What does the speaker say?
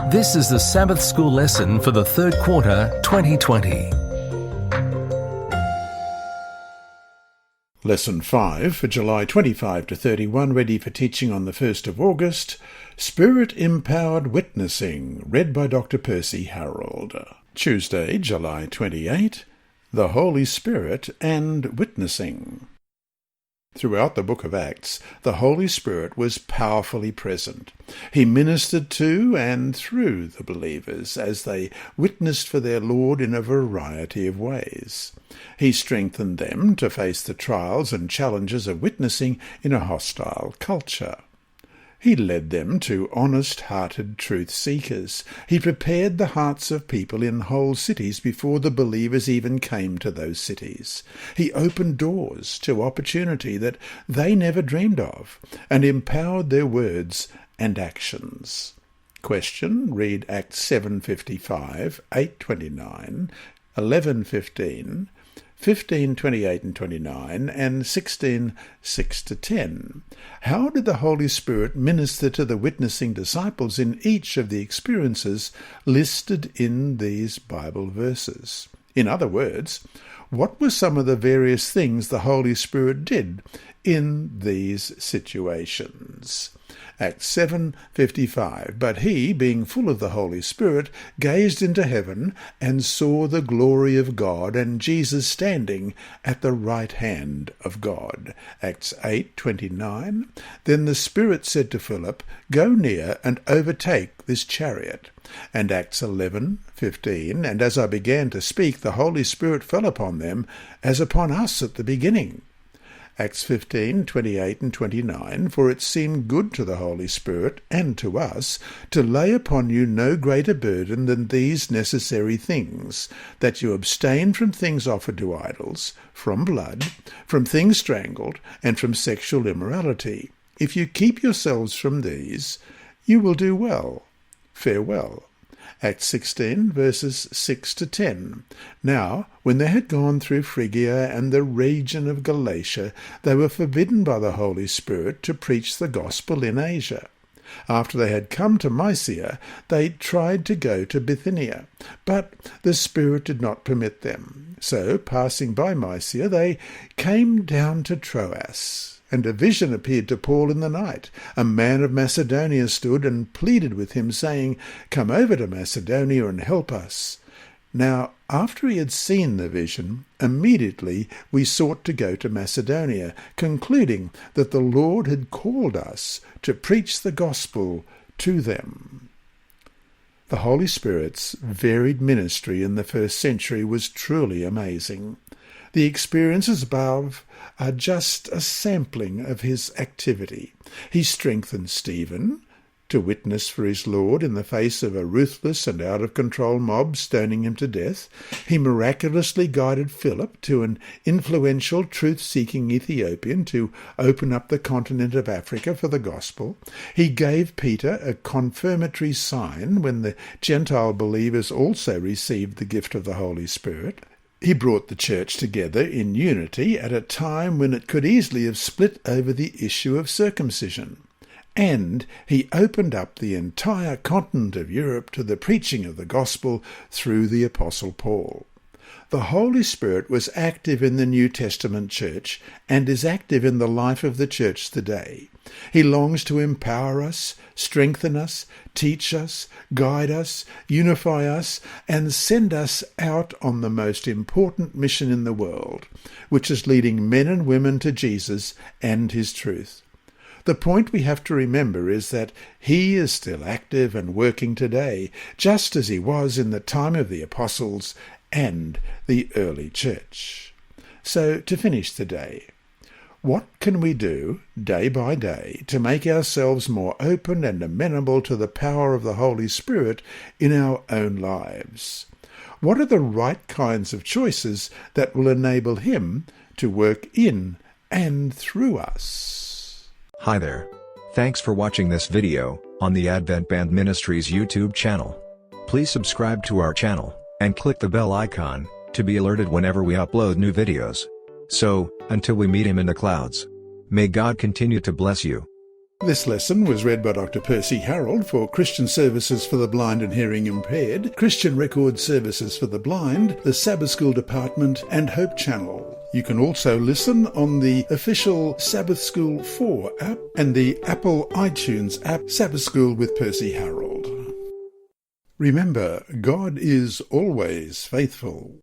This is the Sabbath School lesson for the third quarter 2020. Lesson 5 for July 25 to 31, ready for teaching on the 1st of August, Spirit-Empowered Witnessing, read by Dr. Percy Harrold. Tuesday, July 28, the Holy Spirit and Witnessing. Throughout the book of Acts, the Holy Spirit was powerfully present. He ministered to and through the believers as they witnessed for their Lord in a variety of ways. He strengthened them to face the trials and challenges of witnessing in a hostile culture. He led them to honest-hearted truth-seekers. He prepared the hearts of people in whole cities before the believers even came to those cities. He opened doors to opportunity that they never dreamed of, and empowered their words and actions. Question, read Acts 7:55, 8:29, 11:15, 15:28 and 29, and 16:6-10. How did the Holy Spirit minister to the witnessing disciples in each of the experiences listed in these Bible verses? In other words, what were some of the various things the Holy Spirit did in these situations? Acts 7:55. But he, being full of the Holy Spirit, gazed into heaven and saw the glory of God and Jesus standing at the right hand of God. Acts 8:29. Then the Spirit said to Philip, Go near and overtake this chariot. And Acts 11:15. And as I began to speak, the Holy Spirit fell upon them as upon us at the beginning. Acts 15:28 and 29, For it seemed good to the Holy Spirit and to us to lay upon you no greater burden than these necessary things, that you abstain from things offered to idols, from blood, from things strangled, and from sexual immorality. If you keep yourselves from these, you will do well. Farewell. Acts 16, verses 6-10. Now, when they had gone through Phrygia and the region of Galatia, they were forbidden by the Holy Spirit to preach the gospel in Asia. After they had come to Mysia, they tried to go to Bithynia, but the Spirit did not permit them. So, passing by Mysia, they came down to Troas. And a vision appeared to Paul in the night. A man of Macedonia stood and pleaded with him, saying, Come over to Macedonia and help us. Now, after he had seen the vision, immediately we sought to go to Macedonia, concluding that the Lord had called us to preach the gospel to them. The Holy Spirit's varied ministry in the first century was truly amazing. The experiences above are just a sampling of his activity. He strengthened Stephen to witness for his Lord in the face of a ruthless and out-of-control mob stoning him to death. He miraculously guided Philip to an influential truth-seeking Ethiopian to open up the continent of Africa for the gospel. He gave Peter a confirmatory sign when the Gentile believers also received the gift of the Holy Spirit. He brought the church together in unity at a time when it could easily have split over the issue of circumcision. And he opened up the entire continent of Europe to the preaching of the gospel through the Apostle Paul. The Holy Spirit was active in the New Testament church and is active in the life of the church today. He longs to empower us, strengthen us, teach us, guide us, unify us, and send us out on the most important mission in the world, which is leading men and women to Jesus and his truth. The point we have to remember is that he is still active and working today, just as he was in the time of the apostles and the early church. So, to finish the day, what can we do day by day to make ourselves more open and amenable to the power of the Holy Spirit in our own lives? What are the right kinds of choices that will enable him to work in and through us? Hi there. Thanks for watching this video on the Advent-band Ministries YouTube channel. Please subscribe to our channel and click the bell icon to be alerted whenever we upload new videos. So, until we meet him in the clouds, may God continue to bless you. This lesson was read by Dr. Percy Harrold for Christian Services for the Blind and Hearing Impaired, Christian Record Services for the Blind, the Sabbath School Department, and Hope Channel. You can also listen on the official Sabbath School 4 app and the Apple iTunes app, Sabbath School with Percy Harrold. Remember, God is always faithful.